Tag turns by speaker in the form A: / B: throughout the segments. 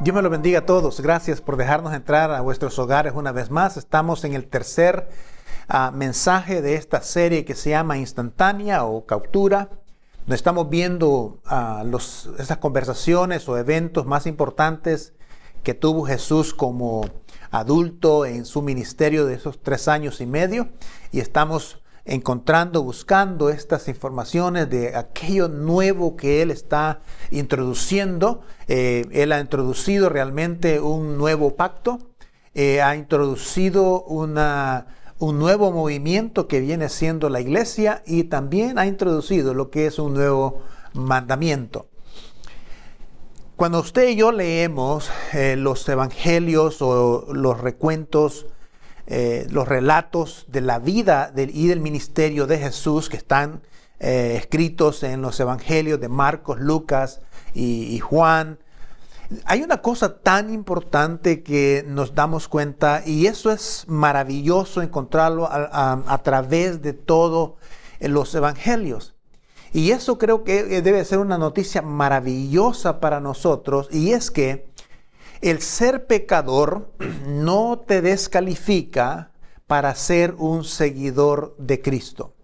A: Dios me lo bendiga a todos. Gracias por dejarnos entrar a vuestros hogares una vez más. Estamos en el tercer mensaje de esta serie que se llama Instantánea o Captura. Donde estamos viendo esas conversaciones o eventos más importantes que tuvo Jesús como adulto en su ministerio de esos 3 años y medio. Y estamos buscando estas informaciones de aquello nuevo que Él está introduciendo. Él ha introducido realmente un nuevo pacto, ha introducido un nuevo movimiento que viene siendo la iglesia y también ha introducido lo que es un nuevo mandamiento. Cuando usted y yo leemos los evangelios o los recuentos, los relatos de la vida y del ministerio de Jesús que están escritos en los evangelios de Marcos, Lucas y Juan, hay una cosa tan importante que nos damos cuenta, y eso es maravilloso encontrarlo a través de todos los evangelios. Y eso creo que debe ser una noticia maravillosa para nosotros, y es que el ser pecador no te descalifica para ser un seguidor de Cristo.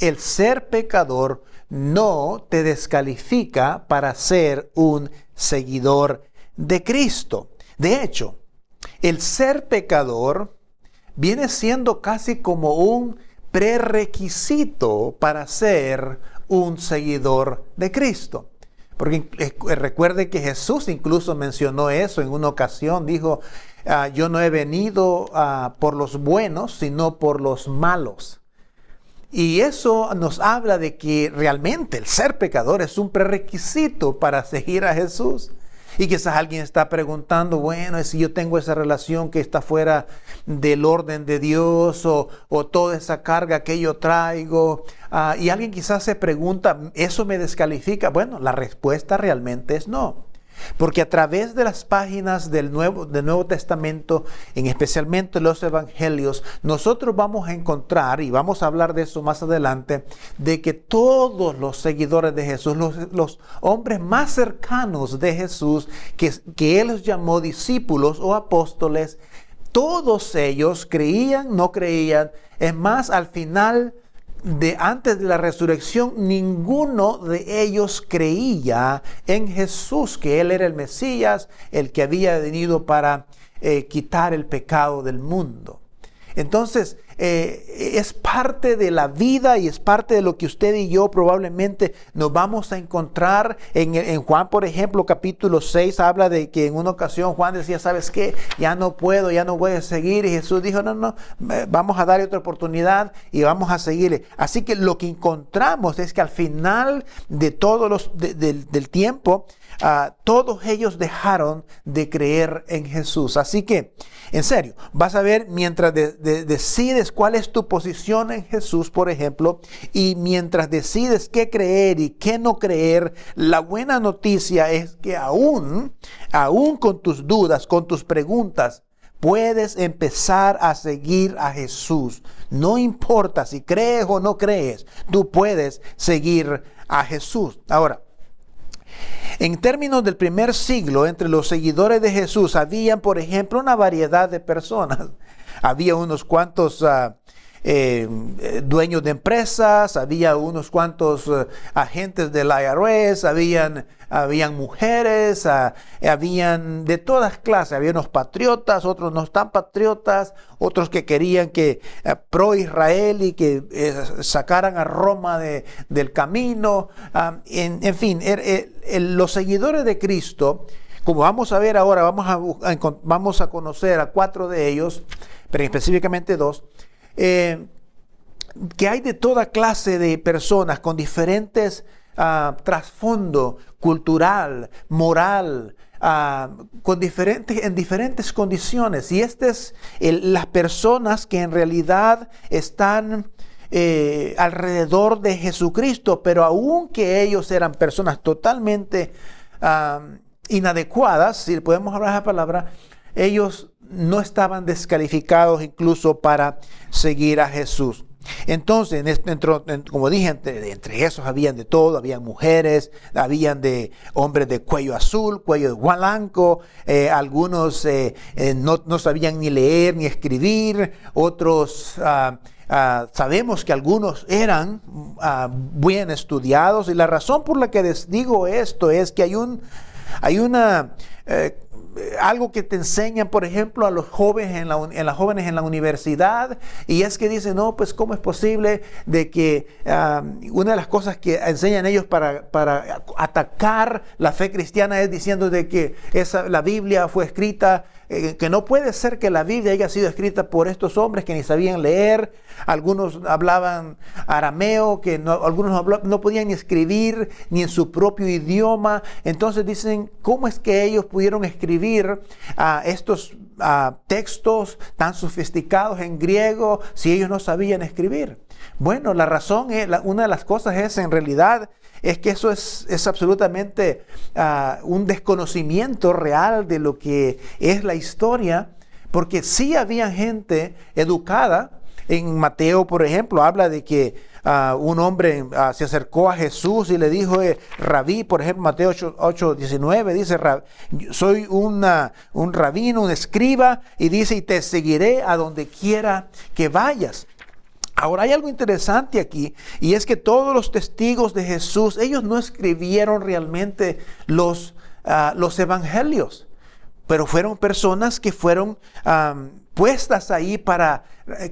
A: El ser pecador no te descalifica para ser un seguidor de Cristo. De hecho, el ser pecador viene siendo casi como un prerequisito para ser un seguidor de Cristo. Porque recuerde que Jesús incluso mencionó eso en una ocasión. Dijo, yo no he venido por los buenos, sino por los malos. Y eso nos habla de que realmente el ser pecador es un prerequisito para seguir a Jesús. Y quizás alguien está preguntando, bueno, si yo tengo esa relación que está fuera del orden de Dios o toda esa carga que yo traigo. Y alguien quizás se pregunta, ¿eso me descalifica? Bueno, la respuesta realmente es no. Porque a través de las páginas del Nuevo Testamento, especialmente los evangelios, nosotros vamos a encontrar, y vamos a hablar de eso más adelante, de que todos los seguidores de Jesús, los hombres más cercanos de Jesús, que Él los llamó discípulos o apóstoles, todos ellos creían, no creían. Es más, al final, antes de la resurrección, ninguno de ellos creía en Jesús, que Él era el Mesías, el que había venido para quitar el pecado del mundo. Entonces, es parte de la vida y es parte de lo que usted y yo probablemente nos vamos a encontrar. En Juan, por ejemplo, capítulo 6, habla de que en una ocasión Juan decía, ¿sabes qué? Ya no puedo, ya no voy a seguir. Y Jesús dijo, no, vamos a darle otra oportunidad y vamos a seguirle. Así que lo que encontramos es que al final de del tiempo, todos ellos dejaron de creer en Jesús. Así que, en serio, vas a ver, mientras decides cuál es tu posición en Jesús, por ejemplo, y mientras decides qué creer y qué no creer, la buena noticia es que aún con tus dudas, con tus preguntas, puedes empezar a seguir a Jesús. No importa si crees o no crees, tú puedes seguir a Jesús. Ahora, en términos del primer siglo, entre los seguidores de Jesús, habían, por ejemplo, una variedad de personas. Había unos cuantos dueños de empresas, había unos cuantos agentes del IRS, habían mujeres, habían de todas clases, había unos patriotas, otros no tan patriotas, otros que querían que pro Israel y que sacaran a Roma del camino. En fin, los seguidores de Cristo, como vamos a ver ahora, vamos a conocer a 4 de ellos, pero específicamente 2, que hay de toda clase de personas con diferentes trasfondo cultural, moral, en diferentes condiciones. Y estas es las personas que en realidad están alrededor de Jesucristo, pero aunque ellos eran personas totalmente inadecuadas, si podemos hablar esa palabra, ellos no estaban descalificados incluso para seguir a Jesús. Entonces, como dije, entre esos habían de todo, habían mujeres, habían de hombres de cuello azul, cuello blanco, algunos no sabían ni leer ni escribir, otros sabemos que algunos eran bien estudiados, y la razón por la que les digo esto es que hay una algo que te enseñan, por ejemplo, a los jóvenes las jóvenes en la universidad, y es que dicen, no, pues cómo es posible de que una de las cosas que enseñan ellos para atacar la fe cristiana es diciendo de que la Biblia fue escrita, que no puede ser que la Biblia haya sido escrita por estos hombres que ni sabían leer. Algunos hablaban arameo, algunos no podían ni escribir ni en su propio idioma. Entonces dicen, ¿cómo es que ellos pudieron escribir estos textos tan sofisticados en griego si ellos no sabían escribir? Bueno, la razón, una de las cosas es, en realidad, es que eso es absolutamente un desconocimiento real de lo que es la historia, porque sí había gente educada. En Mateo, por ejemplo, habla de que un hombre se acercó a Jesús y le dijo, rabí, por ejemplo, Mateo 8:19, dice, soy un rabino, un escriba, y dice, y te seguiré a donde quiera que vayas. Ahora, hay algo interesante aquí, y es que todos los testigos de Jesús, ellos no escribieron realmente los evangelios, pero fueron personas que fueron puestas ahí para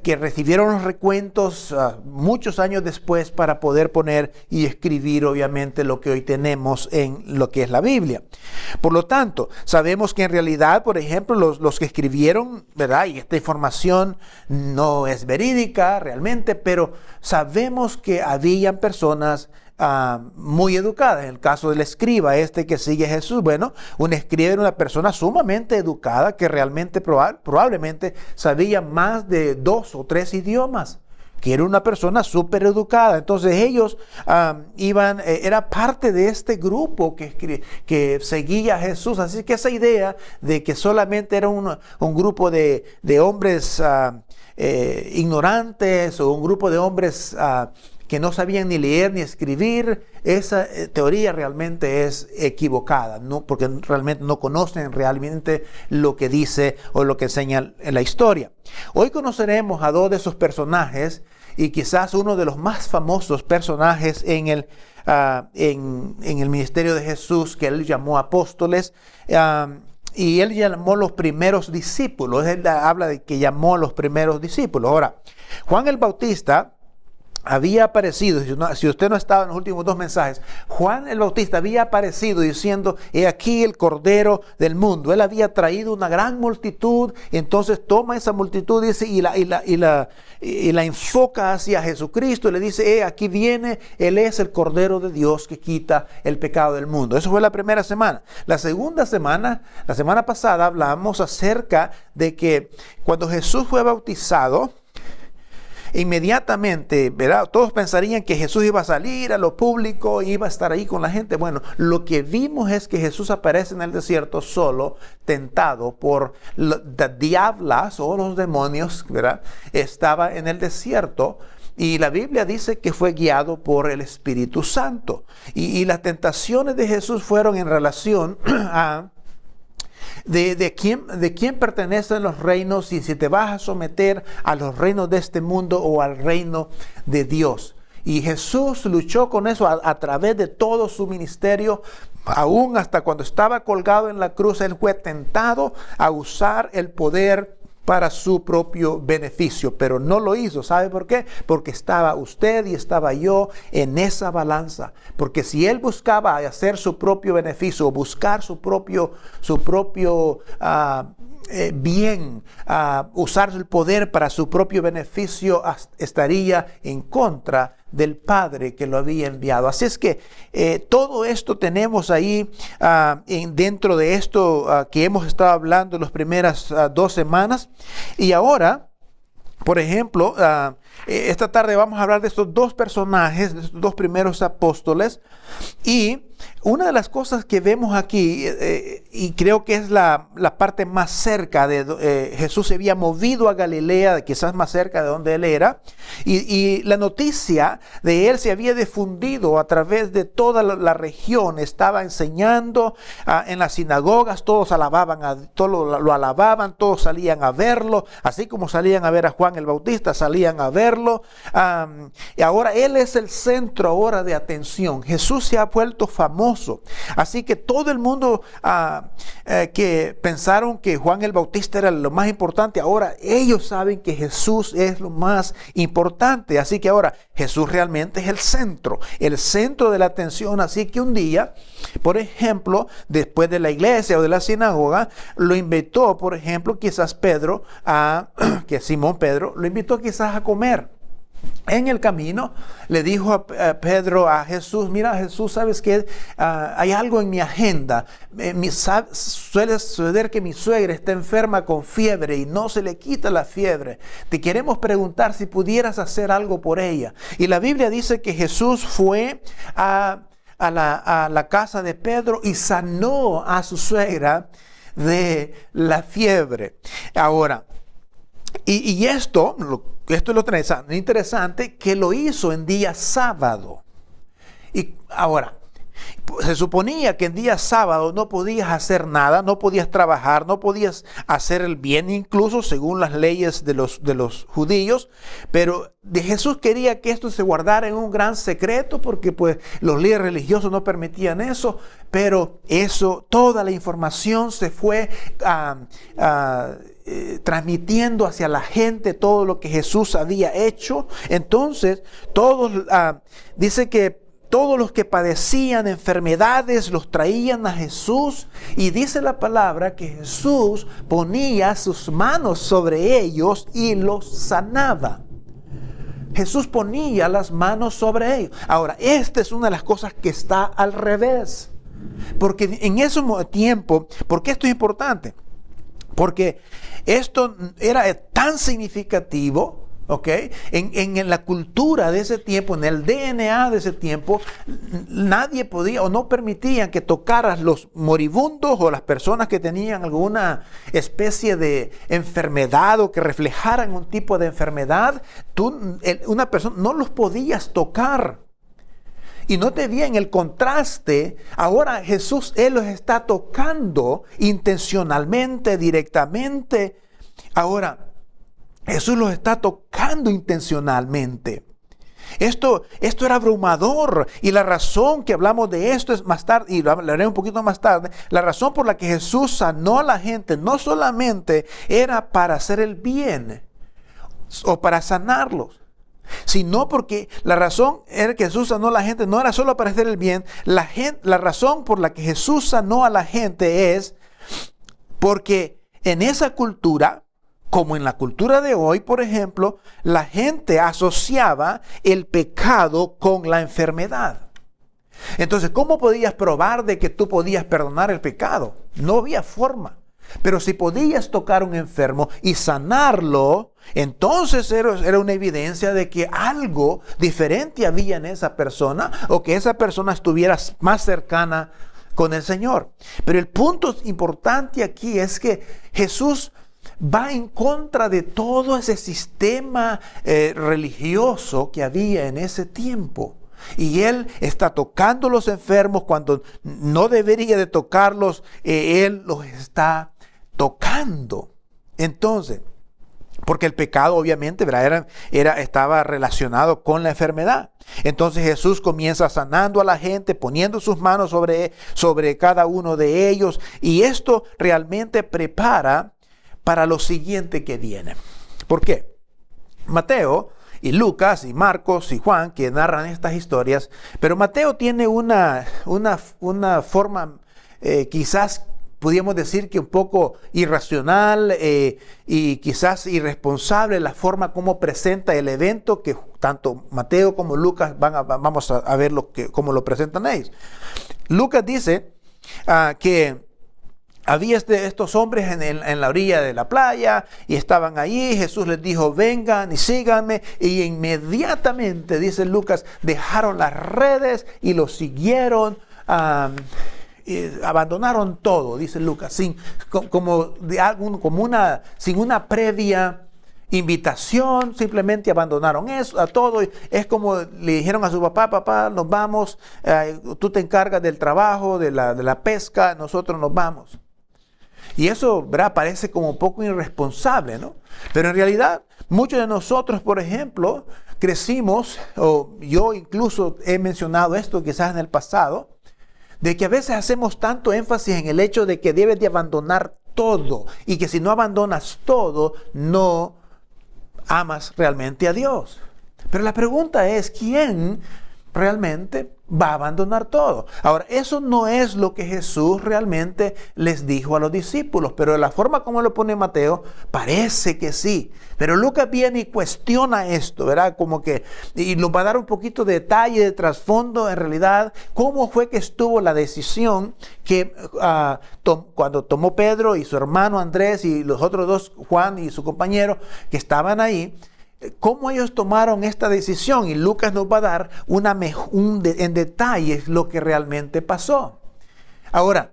A: que recibieron los recuentos muchos años después para poder poner y escribir, obviamente, lo que hoy tenemos en lo que es la Biblia. Por lo tanto, sabemos que en realidad, por ejemplo, los que escribieron, ¿verdad? Y esta información no es verídica realmente, pero sabemos que habían personas muy educadas. En el caso del escriba, que sigue a Jesús, bueno, un escriba era una persona sumamente educada que realmente probablemente sabía más de 2 o 3 idiomas, que era una persona súper educada. Entonces ellos era parte de este grupo que seguía a Jesús. Así que esa idea de que solamente era un grupo de hombres ignorantes, o un grupo de hombres que no sabían ni leer ni escribir, esa teoría realmente es equivocada, ¿no? Porque realmente no conocen realmente lo que dice o lo que enseña en la historia. Hoy conoceremos a 2 de esos personajes, y quizás uno de los más famosos personajes en el ministerio de Jesús, que él llamó apóstoles, y él llamó los primeros discípulos. Él habla de que llamó a los primeros discípulos. Ahora, Juan el Bautista había aparecido, si usted no estaba en los últimos 2 mensajes, Juan el Bautista había aparecido diciendo, he aquí el Cordero del mundo. Él había traído una gran multitud, entonces toma esa multitud, dice, y la enfoca hacia Jesucristo, y le dice, aquí viene, Él es el Cordero de Dios que quita el pecado del mundo. Eso fue la primera semana. La segunda semana, la semana pasada, hablamos acerca de que cuando Jesús fue bautizado, inmediatamente, ¿verdad? Todos pensarían que Jesús iba a salir a lo público, iba a estar ahí con la gente. Bueno, lo que vimos es que Jesús aparece en el desierto solo, tentado por las diablas o los demonios, ¿verdad? Estaba en el desierto, y la Biblia dice que fue guiado por el Espíritu Santo. Y las tentaciones de Jesús fueron en relación a de quién pertenecen los reinos, y si te vas a someter a los reinos de este mundo o al reino de Dios. Y Jesús luchó con eso a través de todo su ministerio. Aún hasta cuando estaba colgado en la cruz, él fue tentado a usar el poder para su propio beneficio, pero no lo hizo. ¿Sabe por qué? Porque estaba usted y estaba yo en esa balanza. Porque si él buscaba hacer su propio beneficio, o buscar su propio bien, usar el poder para su propio beneficio, estaría en contra del Padre que lo había enviado. Así es que todo esto tenemos ahí dentro de esto que hemos estado hablando en las primeras 2 semanas. Y ahora, por ejemplo, esta tarde vamos a hablar de estos dos personajes, de estos dos primeros apóstoles. Y una de las cosas que vemos aquí, y creo que es la parte más cerca de Jesús se había movido a Galilea, quizás más cerca de donde él era, y la noticia de él se había difundido a través de toda la región. Estaba enseñando en las sinagogas, todos alababan, todos lo alababan, todos salían a verlo, así como salían a ver a Juan el Bautista, salían a verlo. Y ahora él es el centro ahora de atención. Jesús se ha vuelto famoso. Así que todo el mundo que pensaron que Juan el Bautista era lo más importante, ahora ellos saben que Jesús es lo más importante. Así que ahora Jesús realmente es el centro de la atención. Así que un día, por ejemplo, después de la iglesia o de la sinagoga, lo invitó, por ejemplo, quizás Pedro, que Simón Pedro, lo invitó quizás a comer. En el camino le dijo a Pedro a Jesús: mira Jesús, ¿sabes qué? Hay algo en mi agenda. Suele suceder que mi suegra está enferma con fiebre y no se le quita la fiebre. Te queremos preguntar si pudieras hacer algo por ella. Y la Biblia dice que Jesús fue a la casa de Pedro y sanó a su suegra de la fiebre. Ahora, y esto es lo interesante, que lo hizo en día sábado. Y ahora, se suponía que en día sábado no podías hacer nada, no podías trabajar, no podías hacer el bien, incluso según las leyes de los judíos. Pero Jesús quería que esto se guardara en un gran secreto, porque pues los líderes religiosos no permitían eso. Pero toda la información se fue transmitiendo hacia la gente todo lo que Jesús había hecho. Entonces dice que todos los que padecían enfermedades los traían a Jesús, y dice la palabra que Jesús ponía sus manos sobre ellos y los sanaba. Jesús ponía las manos sobre ellos. Ahora, esta es una de las cosas que está al revés, porque en ese tiempo, ¿por qué esto es importante? Porque esto era tan significativo, ¿ok? En la cultura de ese tiempo, en el DNA de ese tiempo, nadie podía o no permitían que tocaras los moribundos o las personas que tenían alguna especie de enfermedad o que reflejaran un tipo de enfermedad. Una persona no los podías tocar. Y note bien el contraste. Ahora Jesús, Él los está tocando intencionalmente, directamente. Ahora, Jesús los está tocando intencionalmente. Esto era abrumador. Y la razón que hablamos de esto es más tarde, y lo hablaré un poquito más tarde. La razón por la que Jesús sanó a la gente no solamente era para hacer el bien o para sanarlos, sino porque la razón era que Jesús sanó a la gente no era solo para hacer el bien. La razón por la que Jesús sanó a la gente es porque en esa cultura, como en la cultura de hoy, por ejemplo, la gente asociaba el pecado con la enfermedad. Entonces, ¿cómo podías probar de que tú podías perdonar el pecado? No había forma. Pero si podías tocar a un enfermo y sanarlo, entonces era una evidencia de que algo diferente había en esa persona, o que esa persona estuviera más cercana con el Señor. Pero el punto importante aquí es que Jesús va en contra de todo ese sistema religioso que había en ese tiempo. Y Él está tocando a los enfermos cuando no debería de tocarlos. Él los está tocando. Entonces, porque el pecado obviamente estaba relacionado con la enfermedad. Entonces Jesús comienza sanando a la gente, poniendo sus manos sobre cada uno de ellos. Y esto realmente prepara para lo siguiente que viene. ¿Por qué? Mateo y Lucas y Marcos y Juan, que narran estas historias, pero Mateo tiene una forma quizás podríamos decir que un poco irracional y quizás irresponsable, la forma como presenta el evento, que tanto Mateo como Lucas vamos a ver cómo lo presentan ellos. Lucas dice que había estos hombres en la orilla de la playa y estaban allí. Jesús les dijo, vengan y síganme. Y inmediatamente, dice Lucas, dejaron las redes y los siguieron. Abandonaron todo, dice Lucas, sin una previa invitación, simplemente abandonaron eso, a todo. Es como le dijeron a su papá, papá, nos vamos, tú te encargas del trabajo, de la pesca, nosotros nos vamos. Y eso, ¿verdad?, parece como un poco irresponsable, ¿no? Pero en realidad, muchos de nosotros, por ejemplo, crecimos, o yo incluso he mencionado esto quizás en el pasado, de que a veces hacemos tanto énfasis en el hecho de que debes de abandonar todo y que si no abandonas todo, no amas realmente a Dios. Pero la pregunta es, ¿quién realmente va a abandonar todo? Ahora, eso no es lo que Jesús realmente les dijo a los discípulos, pero de la forma como lo pone Mateo, parece que sí. Pero Lucas viene y cuestiona esto, ¿verdad? Como que, y nos va a dar un poquito de detalle, de trasfondo, en realidad, cómo fue que estuvo la decisión que cuando tomó Pedro y su hermano Andrés y los otros dos, Juan y su compañero, que estaban ahí, cómo ellos tomaron esta decisión. Y Lucas nos va a dar en detalle lo que realmente pasó. Ahora,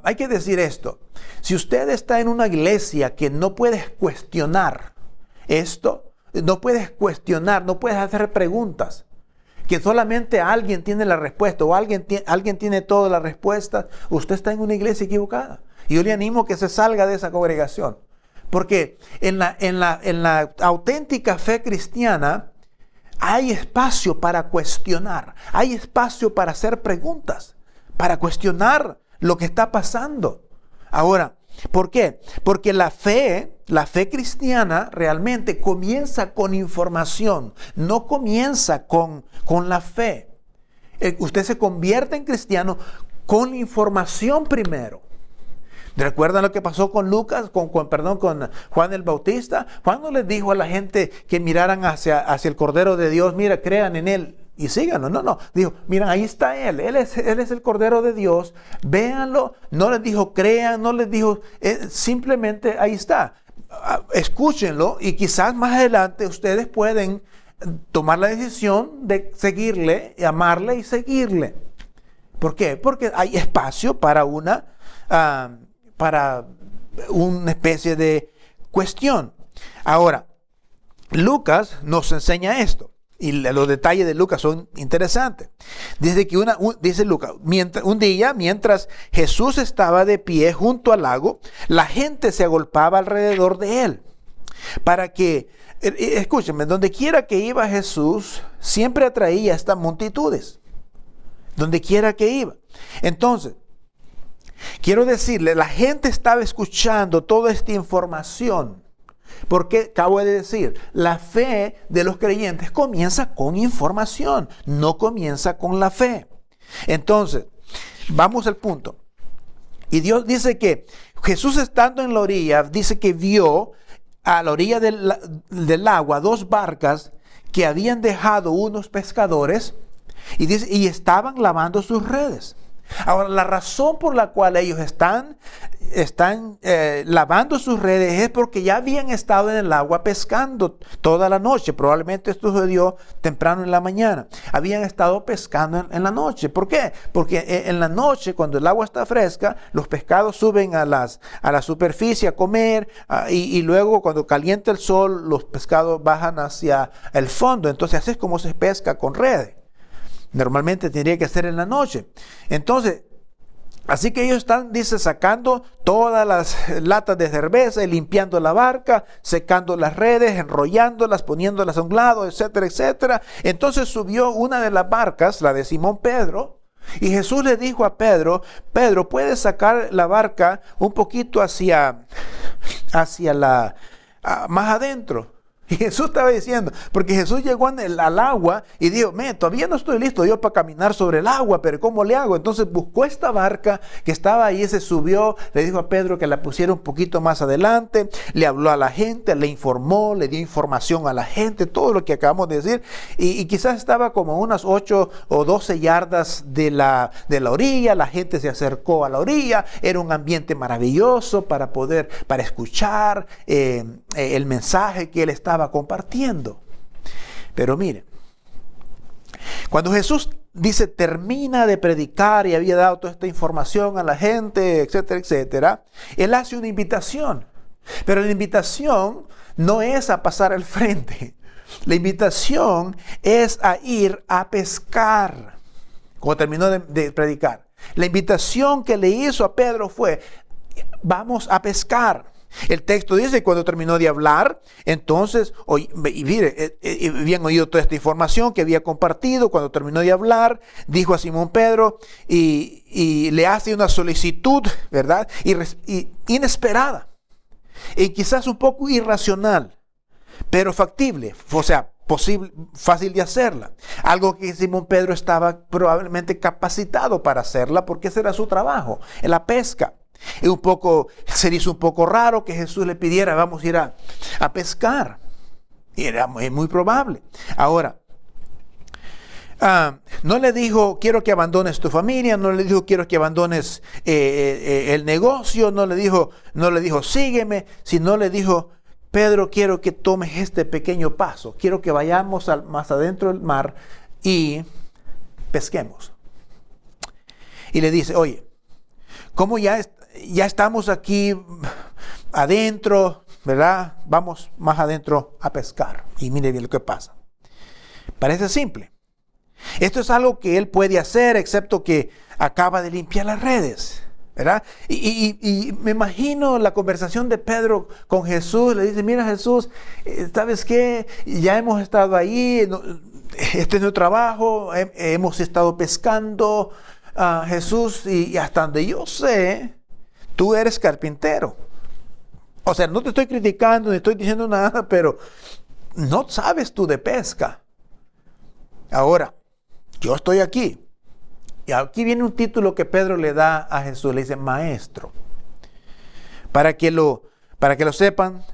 A: hay que decir esto. Si usted está en una iglesia que no puedes cuestionar esto, no puedes cuestionar, no puedes hacer preguntas, que solamente alguien tiene la respuesta o alguien tiene todas las respuestas, usted está en una iglesia equivocada. Y yo le animo que se salga de esa congregación. Porque en la auténtica fe cristiana hay espacio para cuestionar, hay espacio para hacer preguntas, para cuestionar lo que está pasando. Ahora, ¿por qué? Porque la fe cristiana realmente comienza con información, no comienza con la fe. Usted se convierte en cristiano con información primero. ¿Recuerdan lo que pasó con Lucas, con Juan el Bautista? Juan no les dijo a la gente que miraran hacia el Cordero de Dios, mira, crean en Él y síganlo. No. Dijo, miren, ahí está Él. Él es el Cordero de Dios. Véanlo. No les dijo crean, no les dijo, simplemente ahí está. Escúchenlo y quizás más adelante ustedes pueden tomar la decisión de seguirle, amarle y seguirle. ¿Por qué? Porque hay espacio para una especie de cuestión. Ahora, Lucas nos enseña esto. Y los detalles de Lucas son interesantes. Dice Lucas, un día, mientras Jesús estaba de pie junto al lago, la gente se agolpaba alrededor de él. Para que, escúchenme, donde quiera que iba Jesús, siempre atraía a estas multitudes. Donde quiera que iba. Entonces, quiero decirle, la gente estaba escuchando toda esta información. Porque, acabo de decir, la fe de los creyentes comienza con información, no comienza con la fe. Entonces, vamos al punto. Y Dios dice que Jesús estando en la orilla, dice que vio a la orilla del agua 2 barcas que habían dejado unos pescadores y estaban lavando sus redes. Ahora, la razón por la cual ellos están lavando sus redes es porque ya habían estado en el agua pescando toda la noche. Probablemente esto sucedió temprano en la mañana. Habían estado pescando en la noche. ¿Por qué? Porque en la noche, cuando el agua está fresca, los pescados suben a la superficie a comer y luego cuando calienta el sol, los pescados bajan hacia el fondo. Entonces así es como se pesca con redes. Normalmente tendría que ser en la noche. Entonces, así que ellos están, dice, sacando todas las latas de cerveza y limpiando la barca, secando las redes, enrollándolas, poniéndolas a un lado, etcétera, etcétera. Entonces subió una de las barcas, la de Simón Pedro, y Jesús le dijo a Pedro, Pedro, ¿puedes sacar la barca un poquito hacia más adentro? Y Jesús estaba diciendo, porque Jesús llegó al agua y dijo, todavía no estoy listo yo para caminar sobre el agua, pero ¿cómo le hago? Entonces buscó esta barca que estaba ahí, se subió, le dijo a Pedro que la pusiera un poquito más adelante, le habló a la gente, le informó, le dio información a la gente, todo lo que acabamos de decir, y quizás estaba como unas 8 o 12 yardas de la orilla, la gente se acercó a la orilla, era un ambiente maravilloso para escuchar el mensaje que él estaba compartiendo. Pero miren, cuando Jesús dice termina de predicar y había dado toda esta información a la gente, etcétera, etcétera, él hace una invitación. Pero la invitación no es a pasar al frente. La invitación es a ir a pescar. Cuando terminó de predicar, la invitación que le hizo a Pedro fue: vamos a pescar. El texto dice que cuando terminó de hablar, entonces, mire, habían oído toda esta información que había compartido. Cuando terminó de hablar, dijo a Simón Pedro y le hace una solicitud, ¿verdad? Y inesperada, y quizás un poco irracional, pero factible, o sea, posible, fácil de hacerla. Algo que Simón Pedro estaba probablemente capacitado para hacerla, porque ese era su trabajo, en la pesca. Se le hizo un poco raro que Jesús le pidiera: vamos a ir a pescar. Y era muy probable. Ahora, no le dijo: quiero que abandones tu familia, no le dijo: quiero que abandones el negocio, no le dijo: sígueme, sino le dijo: Pedro, quiero que tomes este pequeño paso, quiero que vayamos más adentro del mar y pesquemos. Y le dice: oye, ¿cómo ya estamos aquí adentro, ¿verdad? Vamos más adentro a pescar. Y mire bien lo que pasa. Parece simple. Esto es algo que él puede hacer, excepto que acaba de limpiar las redes, ¿verdad? Y me imagino la conversación de Pedro con Jesús. Le dice: mira, Jesús, ¿sabes qué? Ya hemos estado ahí, este es nuestro trabajo, hemos estado pescando, Jesús, y hasta donde yo sé, tú eres carpintero. O sea, no te estoy criticando, ni estoy diciendo nada, pero no sabes tú de pesca. Ahora, yo estoy aquí. Y aquí viene un título que Pedro le da a Jesús. Le dice: maestro. Para que lo sepan,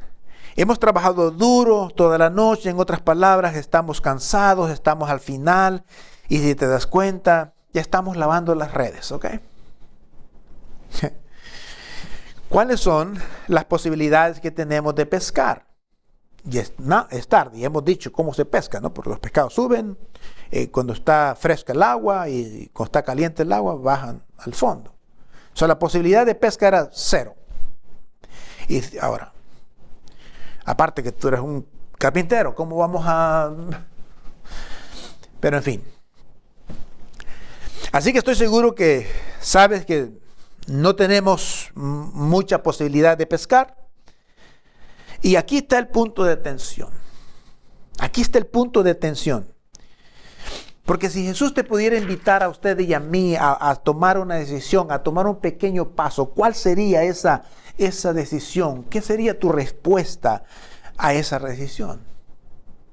A: hemos trabajado duro toda la noche. En otras palabras, estamos cansados, estamos al final. Y si te das cuenta, ya estamos lavando las redes, ¿ok? ¿Cuáles son las posibilidades que tenemos de pescar? Y es tarde, y hemos dicho cómo se pesca, ¿no? Porque los pescados suben, cuando está fresca el agua, y cuando está caliente el agua, bajan al fondo. O sea, la posibilidad de pesca era 0. Y ahora, aparte que tú eres un carpintero, ¿cómo vamos a...? Pero en fin. Así que estoy seguro que sabes que no tenemos mucha posibilidad de pescar. Y aquí está el punto de tensión. Aquí está el punto de tensión. Porque si Jesús te pudiera invitar a usted y a mí a tomar una decisión, a tomar un pequeño paso, ¿cuál sería esa decisión? ¿Qué sería tu respuesta a esa decisión?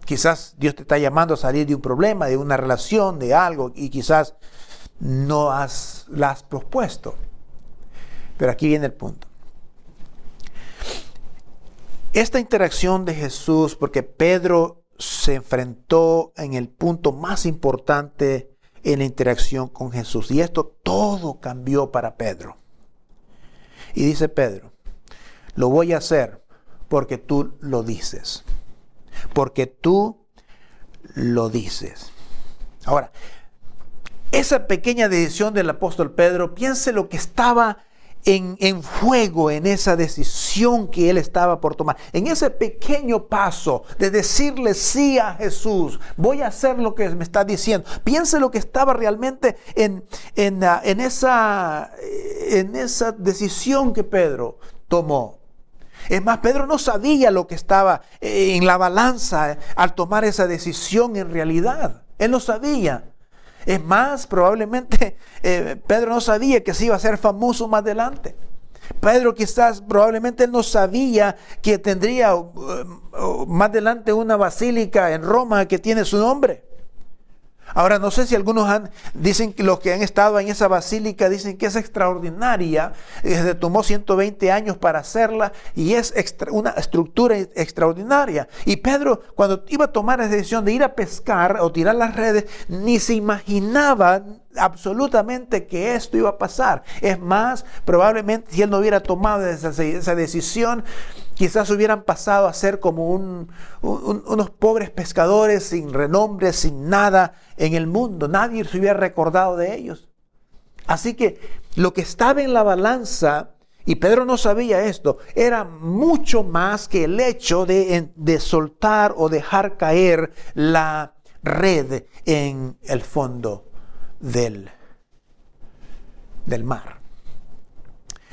A: Quizás Dios te está llamando a salir de un problema, de una relación, de algo, y quizás no la has propuesto. Pero aquí viene el punto. Esta interacción de Jesús, porque Pedro se enfrentó en el punto más importante en la interacción con Jesús. Y esto todo cambió para Pedro. Y dice Pedro: lo voy a hacer porque tú lo dices. Porque tú lo dices. Ahora, esa pequeña decisión del apóstol Pedro, piense lo que estaba en juego en esa decisión que él estaba por tomar, en ese pequeño paso de decirle sí a Jesús. Voy a hacer lo que me está diciendo. Piense lo que estaba realmente en esa decisión que Pedro tomó. Es más, Pedro no sabía lo que estaba en la balanza al tomar esa decisión en realidad. Él no sabía. Es más, probablemente Pedro no sabía que se iba a hacer famoso más adelante. Pedro quizás, probablemente él no sabía que tendría más adelante una basílica en Roma que tiene su nombre. Ahora, no sé si algunos dicen que los que han estado en esa basílica dicen que es extraordinaria, tomó 120 años para hacerla y es una estructura extraordinaria. Y Pedro, cuando iba a tomar la decisión de ir a pescar o tirar las redes, ni se imaginaba absolutamente que esto iba a pasar. Es más, probablemente si él no hubiera tomado esa decisión, quizás hubieran pasado a ser como unos pobres pescadores sin renombre, sin nada en el mundo. Nadie se hubiera recordado de ellos. Así que lo que estaba en la balanza, y Pedro no sabía esto, era mucho más que el hecho de soltar o dejar caer la red en el fondo del mar.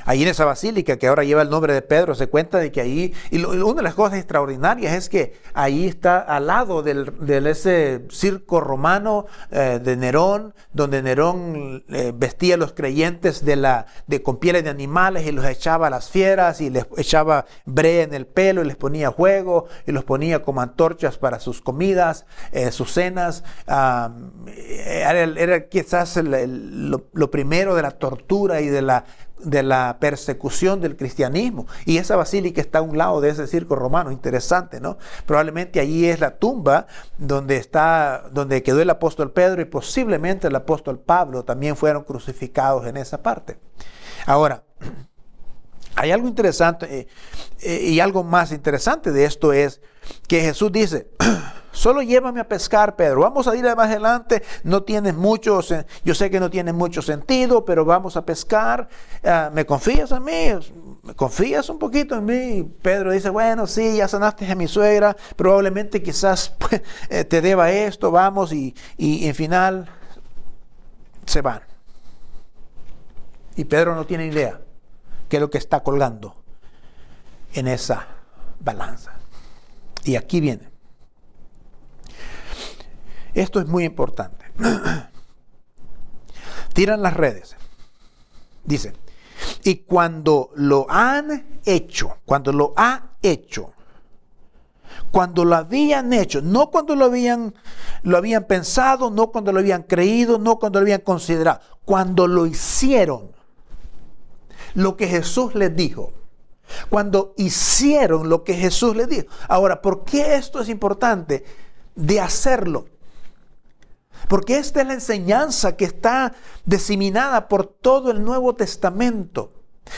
A: Ahí en esa basílica que ahora lleva el nombre de Pedro, se cuenta de que ahí, y una de las cosas extraordinarias es que ahí está al lado de ese circo romano de Nerón, donde Nerón vestía a los creyentes con pieles de animales y los echaba a las fieras y les echaba brea en el pelo y les ponía fuego y los ponía como antorchas para sus comidas, sus cenas. Era quizás lo primero de la tortura y de la persecución del cristianismo, y esa basílica está a un lado de ese circo romano. Interesante, ¿no? Probablemente allí es la tumba donde quedó el apóstol Pedro, y posiblemente el apóstol Pablo también fueron crucificados en esa parte. Ahora, hay algo interesante y algo más interesante de esto es que Jesús dice: solo llévame a pescar, Pedro. Vamos a ir más adelante. Yo sé que no tiene mucho sentido, pero vamos a pescar. ¿Me confías en mí? ¿Me confías un poquito en mí? Pedro dice: bueno, sí, ya sanaste a mi suegra. Probablemente quizás te deba esto. Vamos, y en final se van. Y Pedro no tiene idea qué es lo que está colgando en esa balanza. Y aquí viene. Esto es muy importante. Tiran las redes. Dice: y cuando lo ha hecho, cuando lo habían hecho, no cuando lo habían pensado, no cuando lo habían creído, no cuando lo habían considerado, cuando lo hicieron, lo que Jesús les dijo. Cuando hicieron lo que Jesús les dijo. Ahora, ¿por qué esto es importante de hacerlo? Porque esta es la enseñanza que está diseminada por todo el Nuevo Testamento.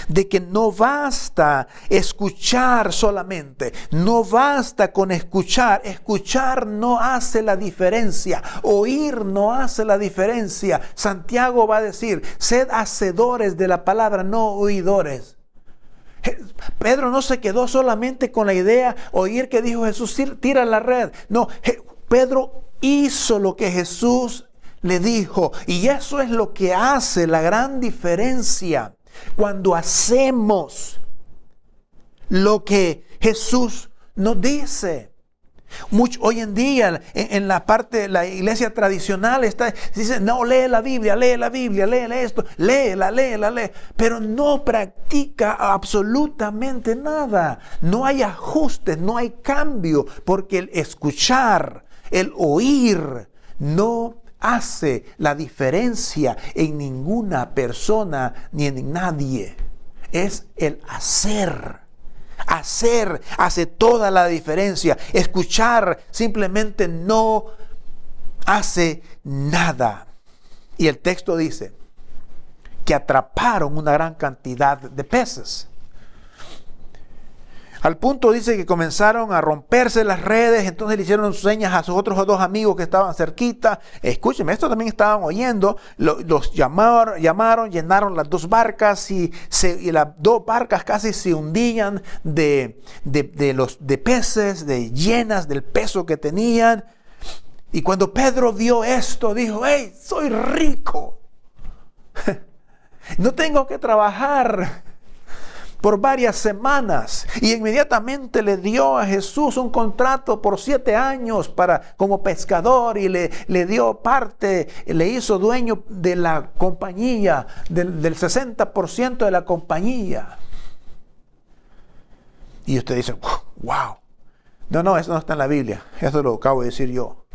A: De que no basta escuchar solamente, no basta con escuchar. Escuchar no hace la diferencia, oír no hace la diferencia. Santiago va a decir: sed hacedores de la palabra, no oidores. Pedro no se quedó solamente con la idea, oír que dijo Jesús, tira la red. No, Pedro hizo lo que Jesús le dijo, y eso es lo que hace la gran diferencia. Cuando hacemos lo que Jesús nos dice. Hoy en día en la parte de la iglesia tradicional dice: no, lee la Biblia, lee esto, lee, pero no practica absolutamente nada. No hay ajustes, no hay cambio, porque el escuchar, el oír no hace la diferencia en ninguna persona ni en nadie. Es el hacer. Hacer hace toda la diferencia. Escuchar simplemente no hace nada. Y el texto dice que atraparon una gran cantidad de peces. Al punto dice que comenzaron a romperse las redes. Entonces le hicieron señas a sus otros dos amigos que estaban cerquita. Escúchenme, esto también estaban oyendo. Los llamaron, llenaron las dos barcas y las dos barcas casi se hundían de peces, llenas del peso que tenían. Y cuando Pedro vio esto, dijo: ¡hey, soy rico! No tengo que trabajar por varias semanas. Y inmediatamente le dio a Jesús un contrato por 7 años como pescador, y le dio parte, le hizo dueño de la compañía, del 60% de la compañía. Y usted dice, wow. No, eso no está en la Biblia. Eso lo acabo de decir yo.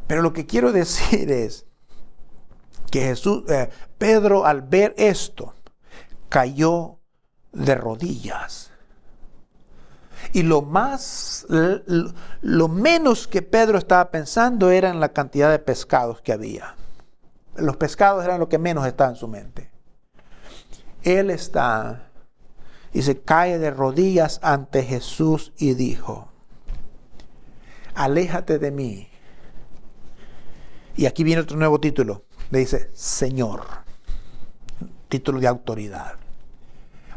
A: Pero lo que quiero decir es que Pedro, al ver esto, cayó de rodillas. Y lo menos que Pedro estaba pensando era en la cantidad de pescados que había. Los pescados eran lo que menos estaba en su mente. Él está y se cae de rodillas ante Jesús y dijo, aléjate de mí. Y aquí viene otro nuevo título. Le dice, Señor. Título de autoridad.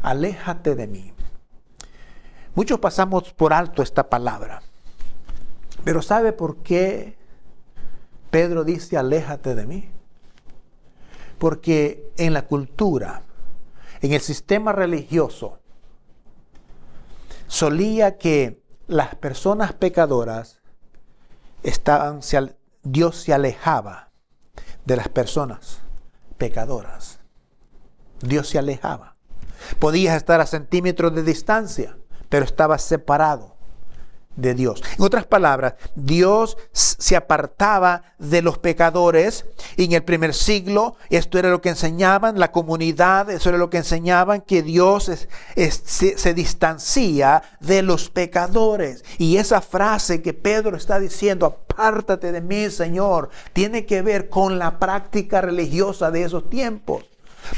A: Aléjate de mí. Muchos pasamos por alto esta palabra. Pero ¿sabe por qué Pedro dice, aléjate de mí? Porque en la cultura, en el sistema religioso, solía que las personas pecadoras Dios se alejaba de las personas pecadoras. Dios se alejaba. Podías estar a centímetros de distancia, pero estabas separado de Dios. En otras palabras, Dios se apartaba de los pecadores, y en el primer siglo esto era lo que enseñaban la comunidad, eso era lo que enseñaban, que Dios se distancia de los pecadores. Y esa frase que Pedro está diciendo, apártate de mí, Señor, tiene que ver con la práctica religiosa de esos tiempos.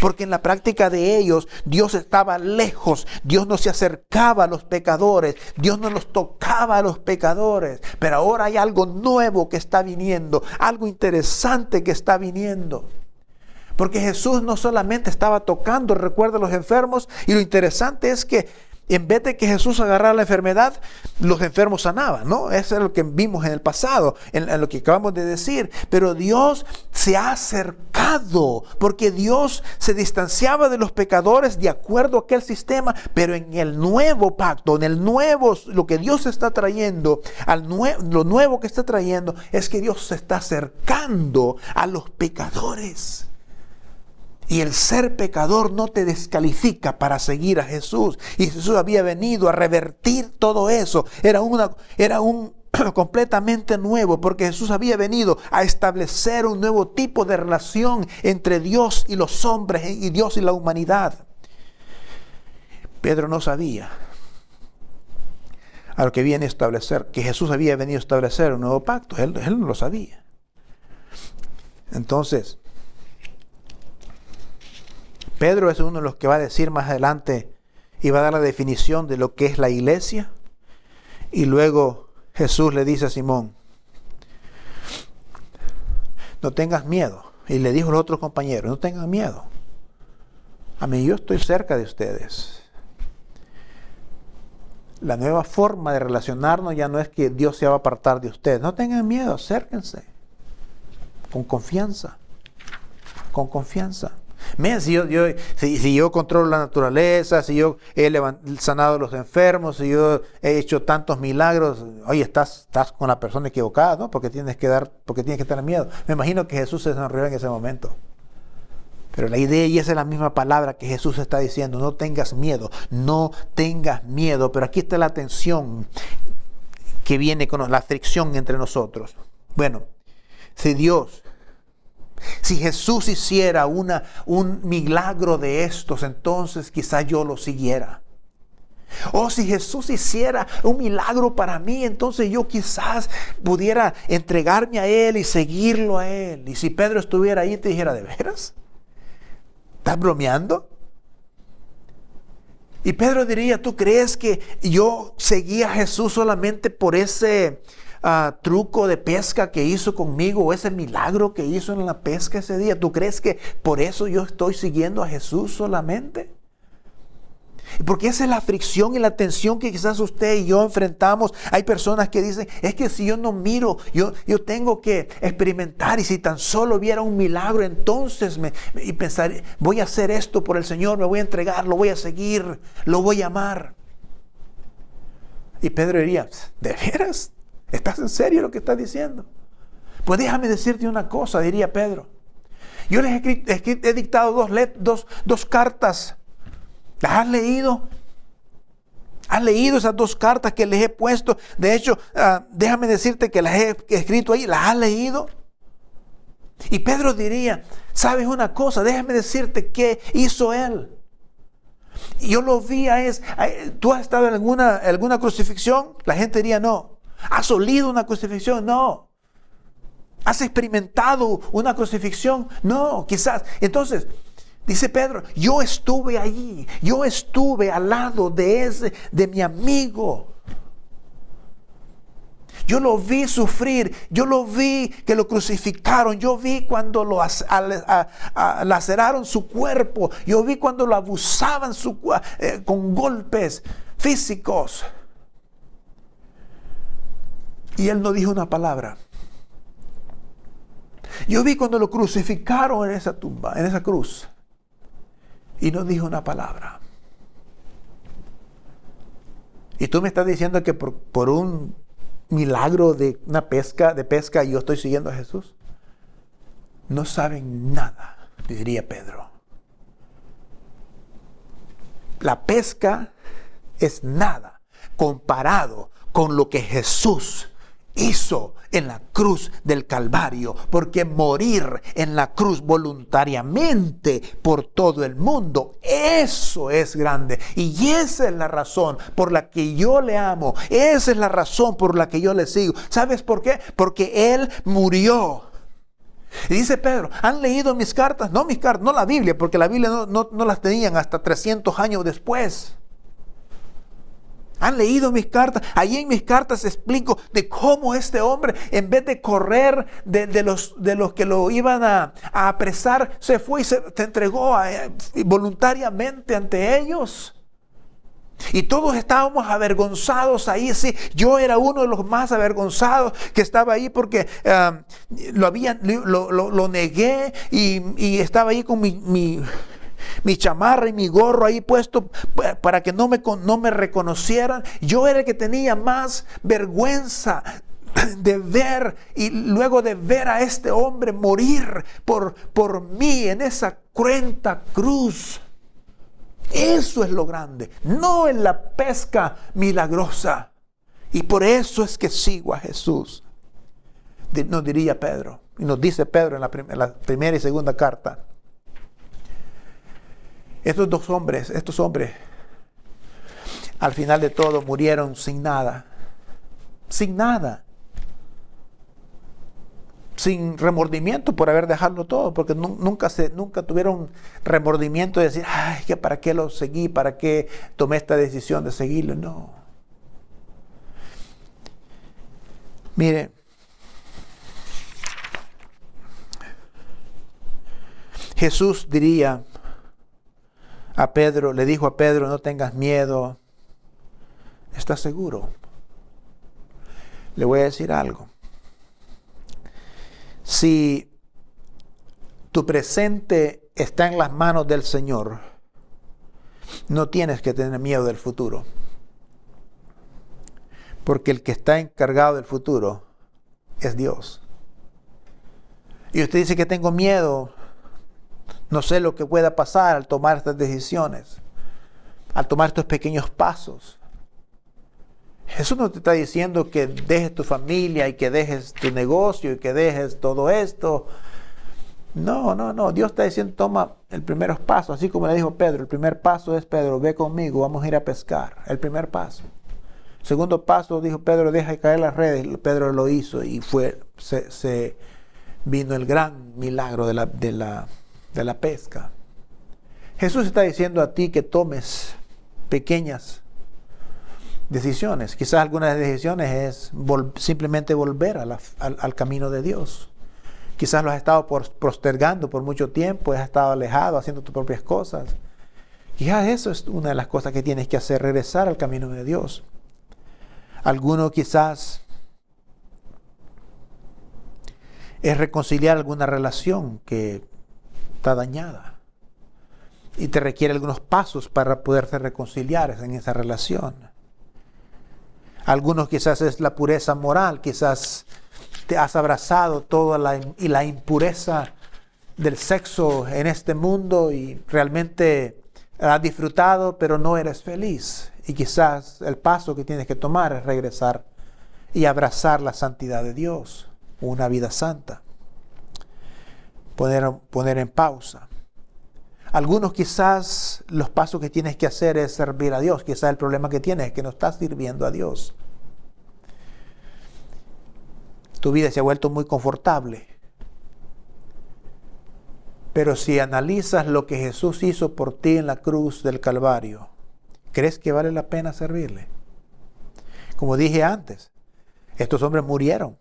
A: Porque en la práctica de ellos, Dios estaba lejos. Dios no se acercaba a los pecadores. Dios no los tocaba a los pecadores. Pero ahora hay algo nuevo que está viniendo. Algo interesante que está viniendo. Porque Jesús no solamente estaba tocando, recuerda, a los enfermos. Y lo interesante es que en vez de que Jesús agarrara la enfermedad, los enfermos sanaban, ¿no? Eso es lo que vimos en el pasado, en lo que acabamos de decir. Pero Dios se ha acercado, porque Dios se distanciaba de los pecadores de acuerdo a aquel sistema. Pero en el nuevo pacto, en el nuevo, lo que Dios está trayendo, lo nuevo que está trayendo, es que Dios se está acercando a los pecadores. Y el ser pecador no te descalifica para seguir a Jesús. Y Jesús había venido a revertir todo eso. Era un completamente nuevo, porque Jesús había venido a establecer un nuevo tipo de relación entre Dios y los hombres, y Dios y la humanidad. Pedro no sabía a lo que viene a establecer, que Jesús había venido a establecer un nuevo pacto. Él no lo sabía. Entonces, Pedro es uno de los que va a decir más adelante y va a dar la definición de lo que es la iglesia. Y luego Jesús le dice a Simón, no tengas miedo. Y le dijo a los otros compañeros, no tengan miedo. A mí, yo estoy cerca de ustedes. La nueva forma de relacionarnos ya no es que Dios se va a apartar de ustedes. No tengan miedo, acérquense. Con confianza. Con confianza. Miren, si yo controlo la naturaleza, si yo he sanado a los enfermos, si yo he hecho tantos milagros, oye, estás con la persona equivocada, ¿no? Porque tienes que tener miedo. Me imagino que Jesús se sonrió en ese momento. Pero la idea, y esa es la misma palabra que Jesús está diciendo, no tengas miedo, no tengas miedo. Pero aquí está la tensión que viene con la fricción entre nosotros. Bueno, si Jesús hiciera un milagro de estos, entonces quizá yo lo siguiera. O si Jesús hiciera un milagro para mí, entonces yo quizás pudiera entregarme a Él y seguirlo a Él. Y si Pedro estuviera ahí, te dijera, ¿de veras? ¿Estás bromeando? Y Pedro diría, ¿tú crees que yo seguía a Jesús solamente por ese truco de pesca que hizo conmigo, o ese milagro que hizo en la pesca ese día? ¿Tú crees que por eso yo estoy siguiendo a Jesús solamente? Porque esa es la fricción y la tensión que quizás usted y yo enfrentamos. Hay personas que dicen, es que si yo no miro, yo tengo que experimentar, y si tan solo viera un milagro, entonces y pensar, voy a hacer esto por el Señor, me voy a entregar, lo voy a seguir, lo voy a amar. Y Pedro diría, ¿de veras? ¿Estás en serio lo que estás diciendo? Pues déjame decirte una cosa, diría Pedro. Yo les he dictado dos cartas. ¿Las has leído? ¿Has leído esas 2 cartas que les he puesto? De hecho, déjame decirte que las he escrito ahí. ¿Las has leído? Y Pedro diría, ¿sabes una cosa? Déjame decirte qué hizo él. Yo lo vi ¿tú has estado en alguna crucifixión? La gente diría no. ¿Has olido una crucifixión? No. ¿Has experimentado una crucifixión? No, quizás. Entonces, dice Pedro, yo estuve allí. Yo estuve al lado de mi amigo. Yo lo vi sufrir, yo lo vi que lo crucificaron, yo vi cuando lo laceraron su cuerpo, yo vi cuando lo abusaban con golpes físicos. Y él no dijo una palabra. Yo vi cuando lo crucificaron en esa tumba, en esa cruz, y no dijo una palabra. Y tú me estás diciendo que por un milagro de pesca yo estoy siguiendo a Jesús. No saben nada, diría Pedro. La pesca es nada comparado con lo que Jesús hizo en la cruz del Calvario, porque morir en la cruz voluntariamente por todo el mundo, eso es grande. Y esa es la razón por la que yo le amo, esa es la razón por la que yo le sigo. ¿Sabes por qué? Porque Él murió. Y dice Pedro, ¿han leído mis cartas? No mis cartas, no la Biblia, porque la Biblia no las tenían hasta 300 años después. ¿Han leído mis cartas? Allí en mis cartas explico de cómo este hombre, en vez de correr de los que lo iban a apresar, se fue y se entregó voluntariamente ante ellos. Y todos estábamos avergonzados ahí, sí. Yo era uno de los más avergonzados que estaba ahí porque lo negué y estaba ahí con mi chamarra y mi gorro ahí puesto para que no me reconocieran. Yo era el que tenía más vergüenza de ver, y luego de ver a este hombre morir por mí en esa cruenta cruz. Eso es lo grande, no en la pesca milagrosa. Y por eso es que sigo a Jesús, nos diría Pedro, y nos dice Pedro en la primera y segunda carta. Estos hombres, al final de todo murieron sin nada, sin remordimiento por haber dejado todo, porque nunca tuvieron remordimiento de decir, ay, que para qué lo seguí, para qué tomé esta decisión de seguirlo. No. Mire, Jesús diría a Pedro, le dijo a Pedro, no tengas miedo, ¿estás seguro? Le voy a decir algo. Si tu presente está en las manos del Señor, no tienes que tener miedo del futuro. Porque el que está encargado del futuro es Dios. Y usted dice que tengo miedo, no sé lo que pueda pasar al tomar estas decisiones, al tomar estos pequeños pasos. Jesús no te está diciendo que dejes tu familia y que dejes tu negocio y que dejes todo esto. No. Dios está diciendo, toma el primer paso. Así como le dijo Pedro, el primer paso es, Pedro, ve conmigo, vamos a ir a pescar. El primer paso. El segundo paso, dijo Pedro, deja caer las redes. Pedro lo hizo y se vino el gran milagro de la pesca. Jesús está diciendo a ti que tomes pequeñas decisiones. Quizás algunas decisiones es simplemente volver al camino de Dios. Quizás lo has estado postergando por mucho tiempo, has estado alejado haciendo tus propias cosas. Quizás eso es una de las cosas que tienes que hacer, regresar al camino de Dios. Alguno quizás es reconciliar alguna relación que está dañada y te requiere algunos pasos para poderse reconciliar en esa relación. Algunos quizás es la pureza moral, quizás te has abrazado toda la impureza del sexo en este mundo y realmente has disfrutado, pero no eres feliz. Y quizás el paso que tienes que tomar es regresar y abrazar la santidad de Dios, una vida santa. Poner en pausa. Algunos quizás los pasos que tienes que hacer es servir a Dios. Quizás el problema que tienes es que no estás sirviendo a Dios. Tu vida se ha vuelto muy confortable. Pero si analizas lo que Jesús hizo por ti en la cruz del Calvario, ¿crees que vale la pena servirle? Como dije antes, estos hombres murieron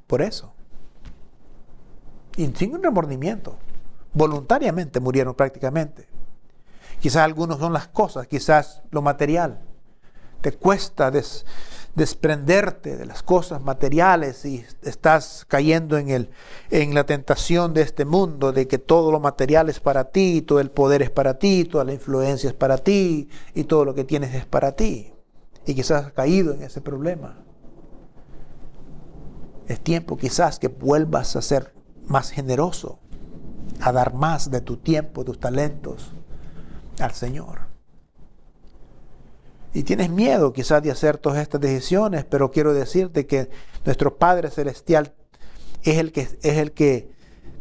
A: por eso. Y sin un remordimiento. Voluntariamente murieron prácticamente. Quizás algunos son las cosas, quizás lo material. Te cuesta desprenderte de las cosas materiales y estás cayendo en la tentación de este mundo, de que todo lo material es para ti, todo el poder es para ti, toda la influencia es para ti y todo lo que tienes es para ti. Y quizás has caído en ese problema. Es tiempo quizás que vuelvas a ser más generoso, a dar más de tu tiempo, tus talentos al Señor. Y tienes miedo quizás de hacer todas estas decisiones, pero quiero decirte que nuestro Padre Celestial es el que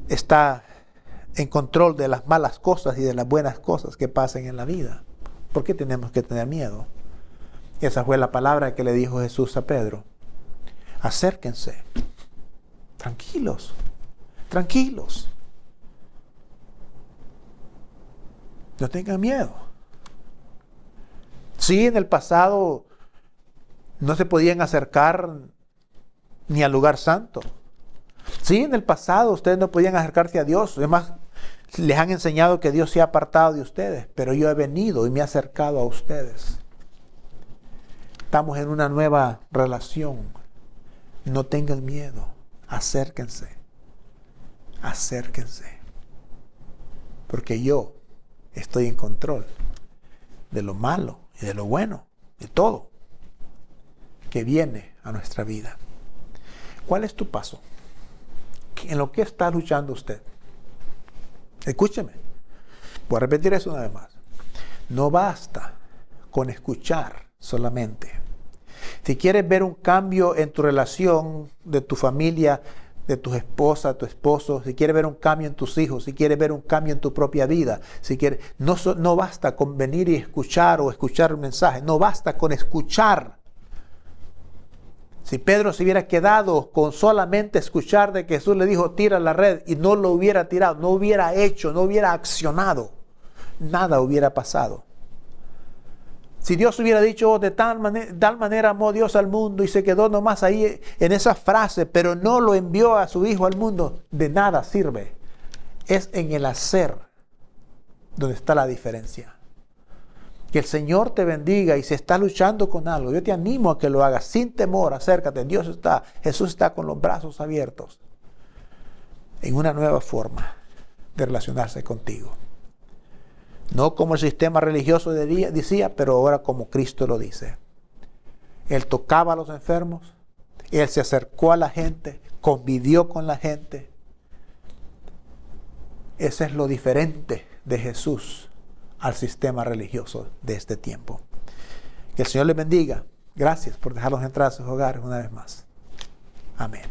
A: está en control de las malas cosas y de las buenas cosas que pasen en la vida. ¿Por qué tenemos que tener miedo? Esa fue la palabra que le dijo Jesús a Pedro. Acérquense. Tranquilos. Tranquilos. No tengan miedo. Sí, en el pasado no se podían acercar ni al lugar santo. Sí, en el pasado ustedes no podían acercarse a Dios. Además, les han enseñado que Dios se ha apartado de ustedes. Pero yo he venido y me he acercado a ustedes. Estamos en una nueva relación. No tengan miedo. Acérquense. Acérquense. Porque yo estoy en control de lo malo y de lo bueno, de todo que viene a nuestra vida. ¿Cuál es tu paso? ¿En lo que está luchando usted? Escúcheme. Voy a repetir eso una vez más. No basta con escuchar solamente. Si quieres ver un cambio en tu relación, de tu familia, de tu esposa, tu esposo, si quieres ver un cambio en tus hijos, si quieres ver un cambio en tu propia vida, no basta con venir y escuchar o escuchar un mensaje, no basta con escuchar. Si Pedro se hubiera quedado con solamente escuchar de que Jesús le dijo tira la red y no lo hubiera tirado, no hubiera hecho, no hubiera accionado, nada hubiera pasado. Si Dios hubiera dicho de tal manera amó Dios al mundo y se quedó nomás ahí en esa frase, pero no lo envió a su Hijo al mundo, de nada sirve. Es en el hacer donde está la diferencia. Que el Señor te bendiga y si estás luchando con algo, yo te animo a que lo hagas sin temor, acércate. Jesús está con los brazos abiertos en una nueva forma de relacionarse contigo. No como el sistema religioso decía, pero ahora como Cristo lo dice. Él tocaba a los enfermos, Él se acercó a la gente, convivió con la gente. Ese es lo diferente de Jesús al sistema religioso de este tiempo. Que el Señor les bendiga. Gracias por dejarlos entrar a sus hogares una vez más. Amén.